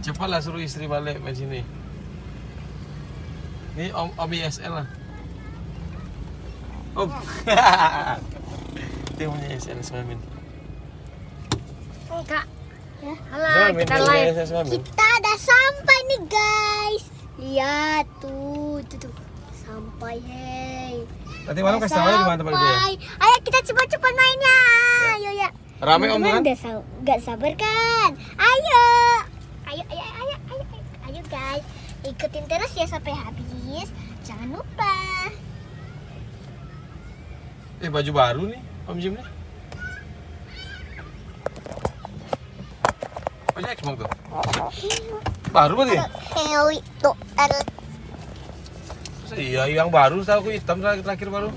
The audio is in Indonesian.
Cepatlah suruh istri balik main sini. Ini Om ISL lah. Om. Itu punya ISL Semin. Kak. Ya. Alah, kita live. Kita udah sampai nih guys. Lihat tuh. Sampai hey. Nanti malam kasih tahu di mana tempat itu ya. Ayo kita cepat-cepat mainnya. Ayo ya. Rame Om kan? Gak sabar kan? Ayo guys, ikutin terus ya sampai habis. Jangan lupa. Baju baru nih Om Jim nih. Baju Xbox tuh. Baru berarti? Hewi tuh. Iya, yang baru tahu aku hitam terakhir baru.